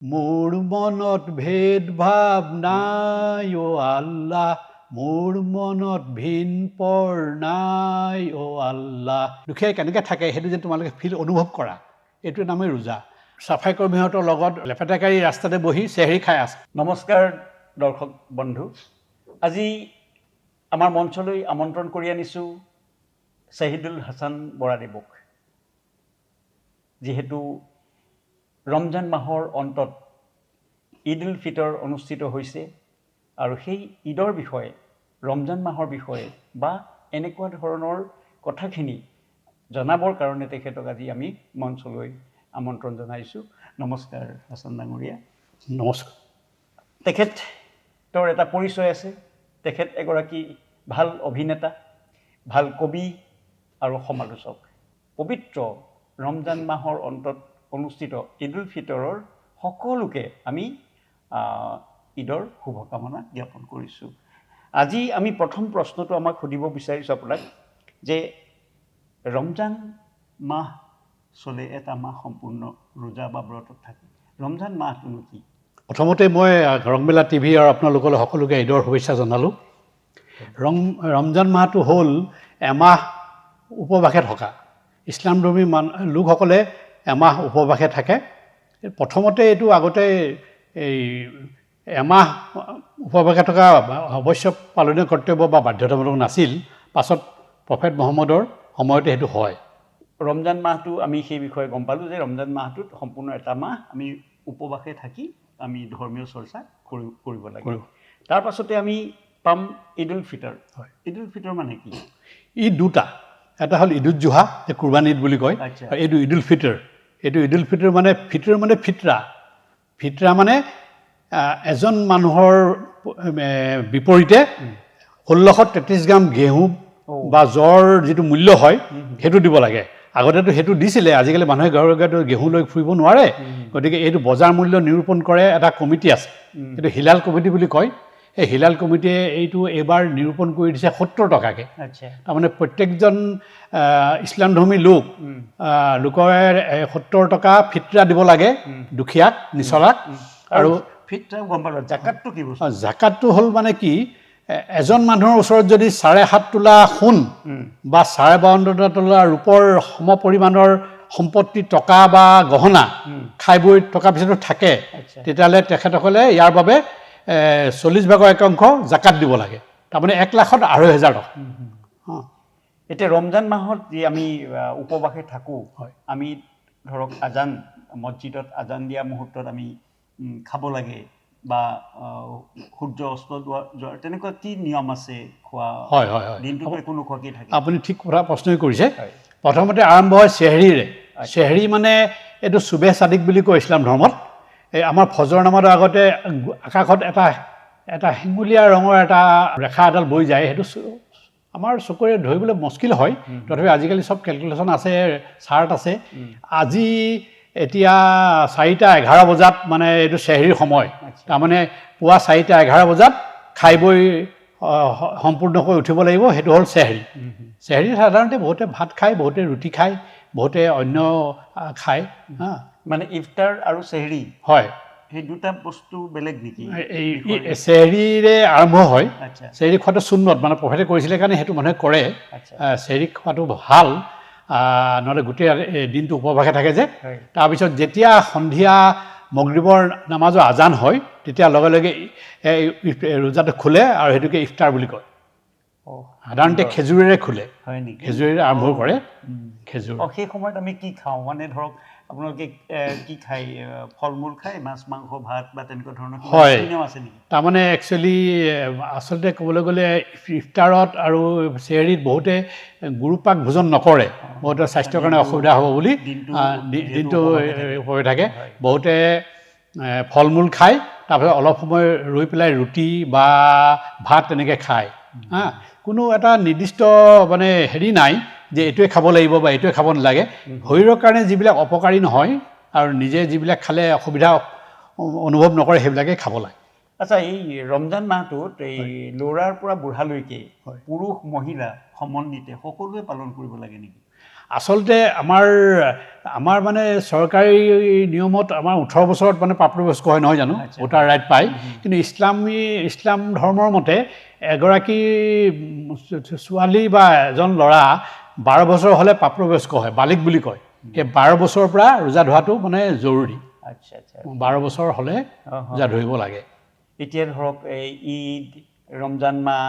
মোৰ মনত ভেদভাৱ নাই আল্লাহ, মোৰ মনত ভিন পৰ নাই আল্লাহ। দুখীয়াই কেনেকৈ থাকে সেইটো যে তোমালোকে অনুভৱ কৰা, এইটোৰ নামেই ৰোজা। চাফাই কৰ্মীহঁতৰ লগত লেপেটাকাৰী ৰাস্তাতে বহি চেহৰি খাই আছে। নমস্কাৰ দৰ্শক বন্ধু, আজি আমাৰ মঞ্চলৈ আমন্ত্ৰণ কৰি আনিছোঁ শ্বহীদুল হাছান বৰাদেৱক। যিহেতু ৰমজান মাহৰ অন্তত ঈদ উল ফিতৰ অনুষ্ঠিত হৈছে আৰু সেই ঈদৰ বিষয়ে, ৰমজান মাহৰ বিষয়ে বা এনেকুৱা ধৰণৰ কথাখিনি জনাবৰ কাৰণে তেখেতক আজি আমি মঞ্চলৈ আমন্ত্ৰণ জনাইছোঁ। নমস্কাৰ হাছান ডাঙৰীয়া। নমস্কাৰ। তেখেতৰ এটা পৰিচয় আছে। তেখেত এগৰাকী ভাল অভিনেতা, ভাল কবি আৰু সমালোচক। পবিত্ৰ ৰমজান মাহৰ অন্তত অনুষ্ঠিত ঈদ উল ফিতৰৰ সকলোকে আমি ঈদৰ শুভকামনা জ্ঞাপন কৰিছোঁ। আজি আমি প্ৰথম প্ৰশ্নটো আমাক সুধিব বিচাৰিছোঁ আপোনাক যে ৰমজান মাহ চলে, এটা মাহ সম্পূৰ্ণ ৰোজা বা ব্ৰতত থাকে। ৰমজান মাহটোনো কি? প্ৰথমতে মই ৰংমেলা টিভি আৰু আপোনালোকলৈ সকলোকে ঈদৰ শুভেচ্ছা জনালোঁ। ৰমজান মাহটো হ'ল এমাহ উপবাসে থকা। ইছলামধৰ্মী লোকসকলে এমাহ উপবাসে থাকে। প্ৰথমতে এইটো আগতে এই এমাহ উপবাসে থকা অৱশ্য পালনীয় কৰ্তব্য বা বাধ্যতামূলক নাছিল। পাছত প্ৰফেট মহম্মদৰ সময়তে সেইটো হয়। ৰমজান মাহটো আমি সেই বিষয়ে গম পালোঁ যে ৰমজান মাহটোত সম্পূৰ্ণ এটা মাহ আমি উপবাসে থাকি আমি ধৰ্মীয় চৰ্চা কৰিব লাগে। তাৰ পাছতে আমি পাম ঈদ উল ফিতৰ। হয়, ঈদ উল ফিতৰ মানে কি? ঈদ দুটা, এটা হ'ল ঈদ উল জুহা, কুৰবানী ঈদ বুলি কয়, আৰু এইটো ঈদ উল ফিতৰ। এইটো ঈদ উল ফিতৰ মানে ফিতৰ মানে ফিতৰা। ফিতৰা মানে এজন মানুহৰ বিপৰীতে 1633 গ্ৰাম ঘেঁহু বা জ্বৰ যিটো মূল্য হয় সেইটো দিব লাগে। আগতেতো সেইটো দিছিলে, আজিকালি মানুহে ঘৰে ঘৰে ঘেঁহু লৈ ফুৰিব নোৱাৰে। গতিকে এইটো বজাৰ মূল্য নিৰূপণ কৰে এটা কমিটি আছে, সেইটো হিলাল কমিটি বুলি কয়। এই হিলাল কমিটিয়ে এইটো এইবাৰ নিৰূপণ কৰি দিছে 70 টকাকৈ। তাৰমানে প্ৰত্যেকজন ইছলামধৰ্মী লোকে 70 টকা ফিতৰা দিব লাগে দুখীয়াক, নিচলাক। আৰু ফিতৰা গম পালোঁ। জাকাতটো কি বস্তু? জাকাতটো হ'ল মানে কি, এজন মানুহৰ ওচৰত যদি 7.5 তোলা সোণ বা 52 তোলা ৰূপৰ সমপৰিমাণৰ সম্পত্তি, টকা বা গহনা খাই বৈ টকাৰ পিছতো থাকে, তেতিয়াহ'লে তেখেতসকলে ইয়াৰ বাবে 40% জাকাত দিব লাগে। তাৰমানে 1,00,000ত 2,500 টকা। এতিয়া ৰমজান মাহত যি আমি উপবাসে থাকোঁ, আমি ধৰক আজান, মছজিদত আজান দিয়া মুহূৰ্তত আমি খাব লাগে বা সূৰ্য অস্ত যোৱাৰ তেনেকুৱা কি নিয়ম আছে খোৱা? হয়, দিনটোত একো নোখোৱাকৈ থাকে? আপুনি ঠিক কথা প্ৰশ্নই কৰিছে। প্ৰথমতে আৰম্ভ হয় চেহৰিৰে। চেহৰি মানে এইটো চুবেহ চাদিক বুলি কয় ইছলাম ধৰ্মত। এই আমাৰ ফজৰ নামাজৰ আগতে আকাশত এটা শিঙুলীয়া ৰঙৰ এটা ৰেখা এডাল বৈ যায়। সেইটো আমাৰ চকুৰে ধৰিবলৈ মুস্কিল হয়, তথাপি আজিকালি চব কেলকুলেশ্যন আছে, চাৰ্ট আছে। আজি এতিয়া 4:11 বজাত মানে এইটো চেহৰিৰ সময়। তাৰমানে পুৱা 4:11 বজাত খাই বৈ সম্পূৰ্ণকৈ উঠিব লাগিব। সেইটো হ'ল চেহৰি। চেহৰি সাধাৰণতে বহুতে ভাত খায়, বহুতে ৰুটি খায়, বহুতে অন্য খায়। মানে ইফতাৰ আৰু চেহৰি, হয়, সেই দুটা বস্তু বেলেগ নেকি? এই চেহৰিৰে আৰম্ভ হয়। চেহৰি খোৱাটো সুন্নত, মানে প্ৰফেটে কৰিছিলে কাৰণে সেইটো মানুহে কৰে। চেহৰি খোৱাটো ভাল, নহ'লে গোটেই দিনটো উপবাসে থাকে যে। তাৰপিছত যেতিয়া সন্ধিয়া মগৰিবৰ নামাজৰ আজান হয়, তেতিয়া লগে লগে ৰোজাটো খোলে আৰু সেইটোকে ইফতাৰ বুলি কয়। সাধাৰণতে খেজুৰেৰে খোলে। হয় নেকি? খেজুৰেৰে আৰম্ভ কৰে। খেজুৰ। সেই সময়ত আমি কি খাওঁ? মানে ধৰক আপোনালোকে কি খায়? ফল মূল খায়, মাছ মাংস ভাত বা তেনেকুৱা ধৰণৰ নিয়ম আছে নেকি? তাৰমানে আচলতে ক'বলৈ গ'লে ইফতাৰত আৰু চেহৰিত বহুতে গুৰুপাক ভোজন নকৰে। বহুতে স্বাস্থ্যৰ কাৰণে অসুবিধা হ'ব বুলি দিনটো হৈ থাকে। বহুতে ফল মূল খায়, তাৰপিছত অলপ সময় ৰৈ পেলাই ৰুটি বা ভাত তেনেকৈ খায়। কোনো এটা নিৰ্দিষ্ট মানে হেৰি নাই যে এইটোৱে খাব লাগিব বা এইটোৱে খাব নালাগে। শৰীৰৰ কাৰণে যিবিলাক অপকাৰী নহয় আৰু নিজে যিবিলাক খালে অসুবিধা অনুভৱ নকৰে সেইবিলাকে খাব লাগে। আচ্ছা, এই ৰমজান মাহটোত এই ল'ৰাৰ পৰা বুঢ়ালৈকে পুৰুষ মহিলা সমন্বিতে সকলোৱে পালন কৰিব লাগে নেকি? আচলতে আমাৰ মানে চৰকাৰী নিয়মত আমাৰ 18 বছৰত মানে প্ৰাপ্তবয়স্ক হয় নহয় জানো ভোটাৰ ৰাইট পায় কিন্তু ইছলাম ধৰ্মৰ মতে এগৰাকী ছোৱালী বা এজন ল'ৰা 12 বছৰ হ'লে প্ৰাপ্তবয়স্ক হয় বালিক বুলি কয় সেই 12 বছৰৰ পৰা ৰোজা ধৰাটো মানে জৰুৰী আচ্ছা আচ্ছা 12 বছৰ হ'লে ৰোজা ধৰিব লাগে এতিয়া ধৰক এই ঈদ ৰমজান মাহ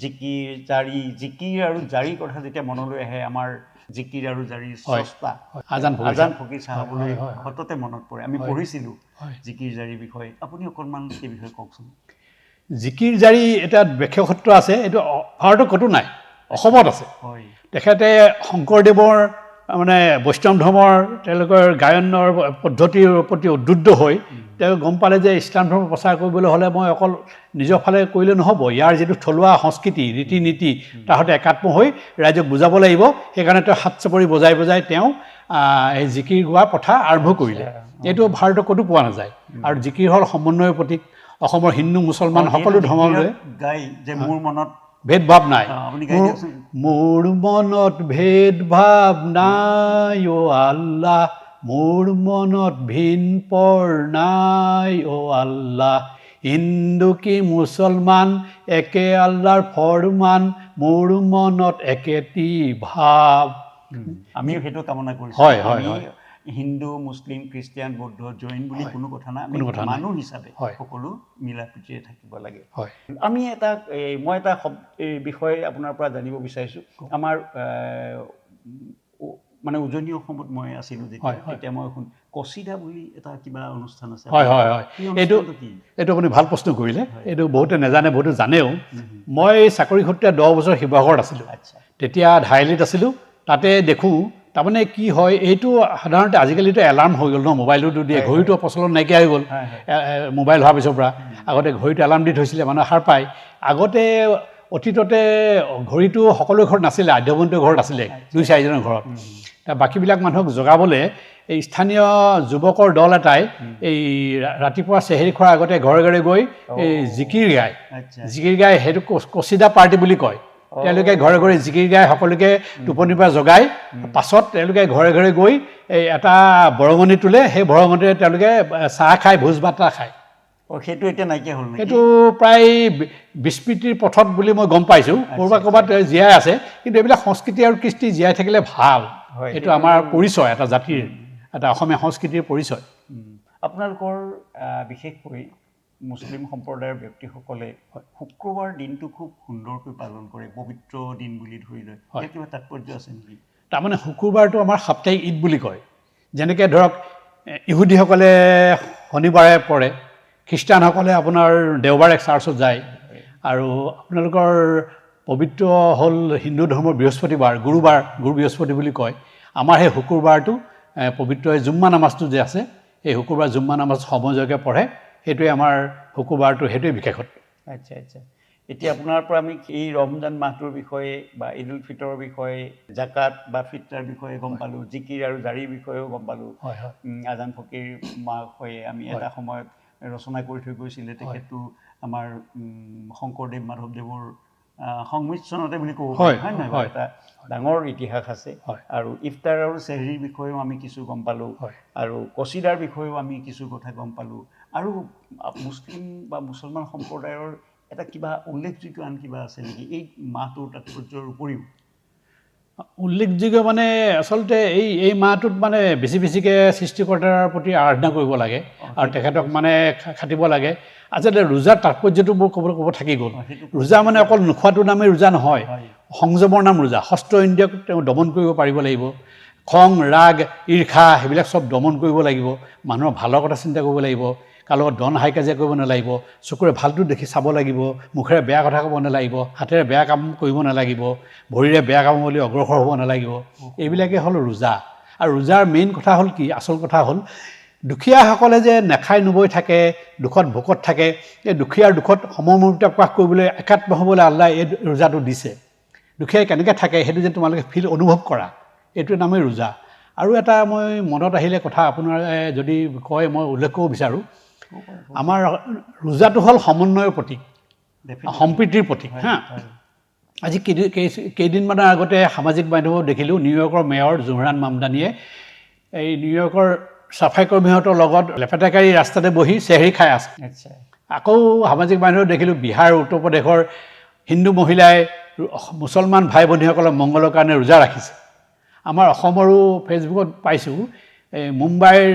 জিকিৰ আৰু জাৰিৰ কথা যেতিয়া মনলৈ আহে আমাৰ জিকিৰ আৰু জাৰিৰ স্ৰষ্টা আজান ফকীৰ চাহাবলৈ সততে মনত পৰে আমি পঢ়িছিলোঁ জিকিৰ জাৰিৰ বিষয়ে আপুনি অকণমান এই বিষয়ে কওকচোন জিকিৰ জাৰি এটা বিশেষত্ব আছে এইটো ভাৰতত ক'তো নাই অসমত আছে তেখেতে শংকৰদেৱৰ মানে বৈষ্ণৱ ধৰ্মৰ তেওঁলোকৰ গায়নৰ পদ্ধতিৰ প্ৰতি উদ্বুদ্ধ হৈ তেওঁ গম পালে যে ইছলাম ধৰ্ম প্ৰচাৰ কৰিবলৈ হ'লে মই অকল নিজৰ ফালে কৰিলে নহ'ব ইয়াৰ যিটো থলুৱা সংস্কৃতি ৰীতি নীতি তাৰ সৈতে একাত্ম হৈ ৰাইজক বুজাব লাগিব সেইকাৰণে তেওঁ হাত চাপৰি বজাই তেওঁ এই জিকিৰ গোৱা প্ৰথা আৰম্ভ কৰিলে এইটো ভাৰতত ক'তো পোৱা নাযায় আৰু জিকিৰ হ'ল সমন্বয়ৰ প্ৰতীক অসমৰ হিন্দু মুছলমান সকলো ধৰ্মলৈ গাই যে মোৰ মনত ভেদভাৱ নাই মোৰ মনত ভেদভাৱ নাই অ' আল্লাহ মোৰ মনত ভিন পৰ নাই অ' আল্লাহ হিন্দু কি মুছলমান একে আল্লাহৰ ফৰমান মোৰ মনত একেটি ভাৱ আমিও সেইটো কামনা কৰিছোঁ হয় হিন্দু মুছলিম খ্ৰীষ্টিয়ান বৌদ্ধ জৈন বুলি কোনো কথা নাই আমি মানুহ হিচাপে সকলো মিলা প্ৰীতিৰে থাকিব লাগে আমি মই এটা বিষয়ে আপোনাৰ পৰা জানিব বিচাৰিছোঁ আমাৰ মানে উজনি অসমত মই আছিলোঁ তেতিয়া মই কচিদা বুলি এটা কিবা অনুষ্ঠান আছে এইটো আপুনি ভাল প্ৰশ্ন কৰিলে এইটো বহুতে নাজানে বহুতে জানেও মই চাকৰি সূত্ৰে 10 বছৰ শিৱসাগৰত আছিলোঁ তেতিয়া ধাইলিত আছিলোঁ তাতে দেখোঁ তাৰমানে কি হয় এইটো সাধাৰণতে আজিকালিতো এলাৰ্ম হৈ গ'ল ন মোবাইলতো দিয়ে ঘড়ীটো প্ৰচলন নাইকিয়া হৈ গ'ল মোবাইল হোৱাৰ পিছৰ পৰা আগতে ঘড়ীটো এলাৰ্ম দি থৈছিলে মানুহে সাৰ পায় আগতে অতীততে ঘড়ীটো সকলো ঘৰত নাছিলে আধ্যবন্তৰ ঘৰত আছিলে 2-4জনৰ ঘৰত বাকীবিলাক মানুহক জগাবলৈ এই স্থানীয় যুৱকৰ দল এটাই এই ৰাতিপুৱা চেহেৰি খোৱাৰ আগতে ঘৰে ঘৰে গৈ এই জিকিৰ গায় সেইটো কচিদা পাৰ্টি বুলি কয় তেওঁলোকে ঘৰে ঘৰে জিকিৰ গাই সকলোকে টোপনিৰ পৰা জগাই পাছত তেওঁলোকে ঘৰে ঘৰে গৈ এই এটা বৰঙণি তোলে সেই বৰঙণিৰে তেওঁলোকে চাহ খায় ভোজ ভাত খায় সেইটো এতিয়া নাইকিয়া হ'ল সেইটো প্ৰায় বিস্মৃতিৰ পথত বুলি মই গম পাইছোঁ ক'ৰবাত জীয়াই আছে কিন্তু এইবিলাক সংস্কৃতি আৰু কৃষ্টি জীয়াই থাকিলে ভাল এইটো আমাৰ পৰিচয় এটা জাতিৰ এটা অসমীয়া সংস্কৃতিৰ পৰিচয় আপোনালোকৰ বিশেষকৈ মুছলিম সম্প্ৰদায়ৰ ব্যক্তিসকলে শুক্ৰবাৰ দিনটো খুব সুন্দৰকৈ পালন কৰে পবিত্ৰ দিন বুলি ধৰি লয় ইয়াৰ কিবা তাৎপৰ্য আছে নেকি তাৰমানে শুক্ৰবাৰটো আমাৰ সাপ্তাহিক ঈদ বুলি কয় যেনেকৈ ধৰক ইহুদীসকলে শনিবাৰে পৰে খ্ৰীষ্টানসকলে আপোনাৰ দেওবাৰে চাৰ্চত যায় আৰু আপোনালোকৰ পবিত্ৰ হ'ল হিন্দু ধৰ্মৰ বৃহস্পতিবাৰ গুৰু বৃহস্পতি বুলি কয় আমাৰ সেই শুক্ৰবাৰটো পবিত্ৰ জুম্মা নামাজটো যে আছে এই শুক্ৰবাৰ জুম্মা নামাজ সময়যোগে পঢ়ে সেইটোৱে আমাৰ শুক্ৰবাৰটো সেইটোৱে বিশেষত্ব আচ্ছা এতিয়া আপোনাৰ পৰা আমি এই ৰমজান মাহটোৰ বিষয়ে বা ঈদ উল ফিতৰৰ বিষয়ে জাকাত বা ফিত্ৰাৰ বিষয়ে গম পালোঁ জিকিৰ আৰু জাৰিৰ বিষয়েও গম পালোঁ আজান ফকীৰ বিষয়ে আমি এটা সময়ত ৰচনা কৰি থৈ গৈছিলে তেখেতটো আমাৰ শংকৰদেৱ মাধৱদেৱৰ সংমিশ্ৰণতে বুলি ক'ব পাৰি হয় নহয় এটা ডাঙৰ ইতিহাস আছে আৰু ইফতাৰ আৰু চেহৰিৰ বিষয়েও আমি কিছু গম পালোঁ আৰু কচিদাৰ বিষয়েও আমি কিছু কথা গম পালোঁ আৰু মুছলিম বা মুছলমান সম্প্ৰদায়ৰ এটা কিবা উল্লেখযোগ্য আন কিবা আছে নেকি এই মাহটোৰ তাৎপৰ্যৰ উপৰিও উল্লেখযোগ্য মানে আচলতে এই মাহটোত মানে বেছিকৈ সৃষ্টিকৰ্তাৰ প্ৰতি আৰাধনা কৰিব লাগে আৰু তেখেতক মানে খাটিব লাগে আচলতে ৰোজাৰ তাৎপৰ্যটো মোৰ ক'ব থাকি গ'ল ৰোজা মানে অকল নোখোৱাটোৰ নামেই ৰোজা নহয় সংযমৰ নাম ৰোজা ষষ্ঠ ইন্দ্ৰিয়ক তেওঁ দমন কৰিব পাৰিব লাগিব খং ৰাগ ঈৰ্ষা সেইবিলাক চব দমন কৰিব লাগিব মানুহৰ ভালৰ কথা চিন্তা কৰিব লাগিব কাৰো লগত দন হাই কাজিয়া কৰিব নালাগিব চকুৰে ভালটো দেখি চাব লাগিব মুখেৰে বেয়া কথা ক'ব নালাগিব হাতেৰে বেয়া কাম কৰিব নালাগিব ভৰিৰে বেয়া কাম বুলি অগ্ৰসৰ হ'ব নালাগিব এইবিলাকে হ'ল ৰোজা আৰু ৰোজাৰ মেইন কথা হ'ল কি আচল কথা হ'ল দুখীয়াসকলে যে নেখাই নবৈ থাকে দুখত ভোকত থাকে এই দুখীয়াৰ দুখত সমমৰ্যাদা প্ৰকাশ কৰিবলৈ একাত্ম হ'বলৈ আল্লাহ এই ৰোজাটো দিছে দুখীয়াই কেনেকৈ থাকে সেইটো যে তোমালোকে অনুভৱ কৰা এইটোৰ নামেই ৰোজা আৰু এটা মই মনত আহিলে কথা আপোনাৰ যদি কয় মই উল্লেখ কৰিব বিচাৰোঁ আমাৰ ৰোজাটো হ'ল সমন্বয়ৰ প্ৰতীক সম্প্ৰীতিৰ প্ৰতীক আজি কেইদিনমানৰ আগতে সামাজিক মাধ্যমত দেখিলোঁ নিউয়ৰ্কৰ মেয়ৰ জোহৰান মামদানিয়ে এই নিউয়ৰ্কৰ চাফাই কৰ্মীহঁতৰ লগত লেপেটাকাৰী ৰাস্তাতে বহি চেহৰি খাই আছে। আচ্ছা। আকৌ সামাজিক মাধ্যমত দেখিলোঁ বিহাৰ উত্তৰ প্ৰদেশৰ হিন্দু মহিলাই মুছলমান ভাই ভনীসকলৰ মংগলৰ কাৰণে ৰোজা ৰাখিছে। আমাৰ অসমৰো ফেচবুকত পাইছোঁ এই মুম্বাইৰ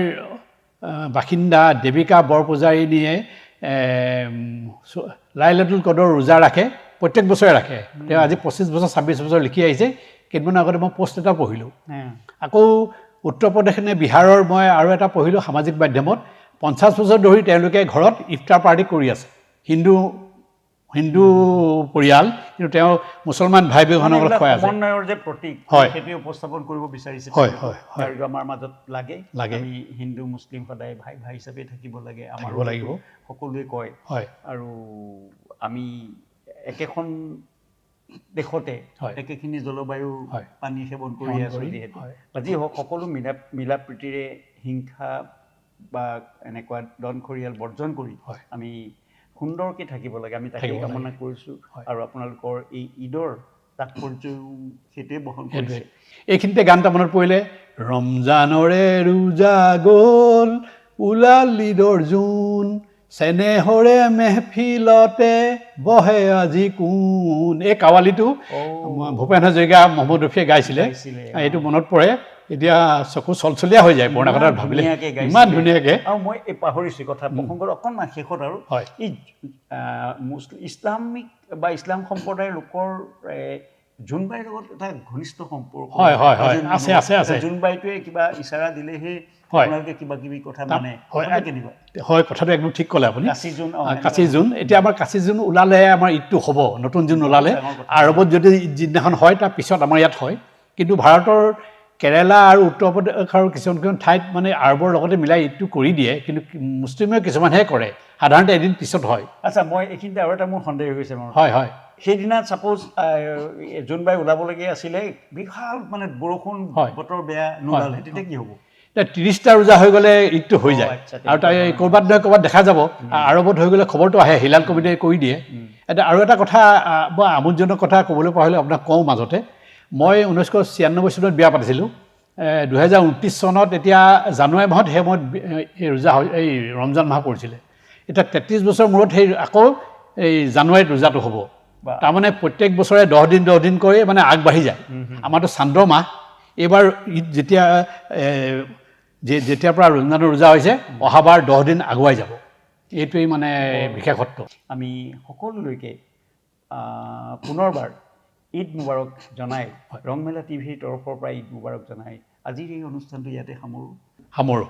বাসিন্দা দেৱিকা বৰপূজাৰীনীয়ে লাইলাতুল কদৰ ৰোজা ৰাখে, প্ৰত্যেক বছৰে ৰাখে। তেওঁ আজি 25 বছৰ 26 বছৰ লিখি আহিছে। কেইদিনমান আগতে মই পষ্ট এটা পঢ়িলোঁ। আকৌ উত্তৰ প্ৰদেশ নে বিহাৰৰ মই আৰু এটা পঢ়িলোঁ সামাজিক মাধ্যমত 50 বছৰ ধৰি তেওঁলোকে ঘৰত ইফতাৰ পাৰ্টি কৰি আছে। হিন্দু পৰিয়াল, কিন্তু তেওঁ মুছলমান ভাই ভনীসকলক খুৱাই আছে। সমন্বয়ৰ যে প্ৰতীক সেইটো উপস্থাপন কৰিব বিচাৰিছে। আৰু আমাৰ মাজত লাগে আমি হিন্দু মুছলিম সদায় ভাই ভাই হিচাপে থাকিব লাগে, আমাৰ লাগিব সকলোৱে কয়। আৰু আমি একেখন দেশতে একেখিনি জলবায়ু পানী সেৱন কৰি আছোঁ যিহেতু, যি হওক সকলো মিলা প্ৰীতিৰে হিংসা বা এনেকুৱা দনখৰিয়াল বৰ্জন কৰি আমি সুন্দৰকৈ থাকিব লাগে, আমি তাকে কামনা কৰিছোঁ। আৰু আপোনালোকৰ এই ঈদৰ তাৎপৰ্যও সেইটোৱে বহন কৰিছে। এইখিনিতে গান এটা মনত পৰিলে, ৰমজানৰে ৰোজা গ'ল ওলাল ঈদৰ জোন, চেনেহৰে মেহফিলতে বহে আজি কোন। এই কাৱালীটো ভূপেন হাজৰিকা মহম্মদ ৰফিয়ে গাইছিলে। এইটো মনত পৰে, এতিয়া চকু চলচলীয়া হৈ যায় পুৰণা কথাত ভাবিলে, ইমান ধুনীয়াকৈ। আৰু মই এই পাহৰিছোঁ কথা প্ৰসংগৰ অকণমান শেষত আৰু এই ইছলামিক বা ইছলাম সম্প্ৰদায়ৰ লোকৰ জোনবাইৰ লগত এটা ঘনিষ্ঠ সম্পৰ্ক আছে। জোনবাইটোৱে কিবা ইচাৰা দিলেহে আপোনালোকে কিবা কিবি কথা মানে হয়, কথাটো একদম ঠিক ক'লে আপুনি। কাচি জোন, এতিয়া আমাৰ কাচি জোন ওলালে আমাৰ ঈদটো হ'ব, নতুন জোন ওলালে। আৰৱত যদি যিদিনাখন হয় তাৰ পিছত আমাৰ ইয়াত হয়। কিন্তু ভাৰতৰ কেৰেলা আৰু উত্তৰ প্ৰদেশৰ কিছুমান ঠাইত মানে আৰবৰ লগতে মিলাই ঈদটো কৰি দিয়ে, কিন্তু মুছলিমে কিছুমানহে কৰে, সাধাৰণতে এদিন পিছত হয়। আচ্ছা, মই এইখিনিতে আৰু এটা মোৰ সন্দেহ হৈছে। হয় সেইদিনা ছাপ'জ জোনবাই ওলাবলগীয়া আছিলে, বিশাল মানে বৰষুণ বতৰ বেয়া নোলালে, তেতিয়া কি হ'ব? 30টা ৰোজা হৈ গ'লে ঈদটো হৈ যায়। আৰু তাই ক'ৰবাত নহয় ক'ৰবাত দেখা যাব। আৰৱত হৈ গ'লে খবৰটো আহে, হিলাল কমিটিয়ে কৰি দিয়ে। এতিয়া আৰু এটা কথা মই আমোদজনক কথা ক'বলৈ পাহৰিলোঁ, আপোনাক কওঁ মাজতে। মই 1996 চনত বিয়া পাতিছিলোঁ। 2029 চনত এতিয়া জানুৱাৰী মাহত সেই সময়ত ৰোজা এই ৰমজান মাহ পৰিছিলে। এতিয়া 33 বছৰ মূৰত সেই আকৌ এই জানুৱাৰীত ৰোজাটো হ'ব। তাৰমানে প্ৰত্যেক বছৰে 10 দিন কৰি মানে আগবাঢ়ি যায়। আমাৰতো চান্দ্ৰ মাহ। এইবাৰ ঈদ যেতিয়াৰ পৰা ৰমজানৰ ৰোজা হৈছে, অহাবাৰ 10 দিন আগুৱাই যাব। এইটোৱেই মানে বিশেষত্ব। আমি সকলোলৈকে পুনৰবাৰ ঈদ মুবাৰক জনাই, ৰংমেলা টিভিৰ তৰফৰ পৰা ঈদ মুবাৰক জনাই আজিৰ এই অনুষ্ঠানটো ইয়াতে সামৰোঁ।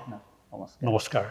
নমস্কাৰ।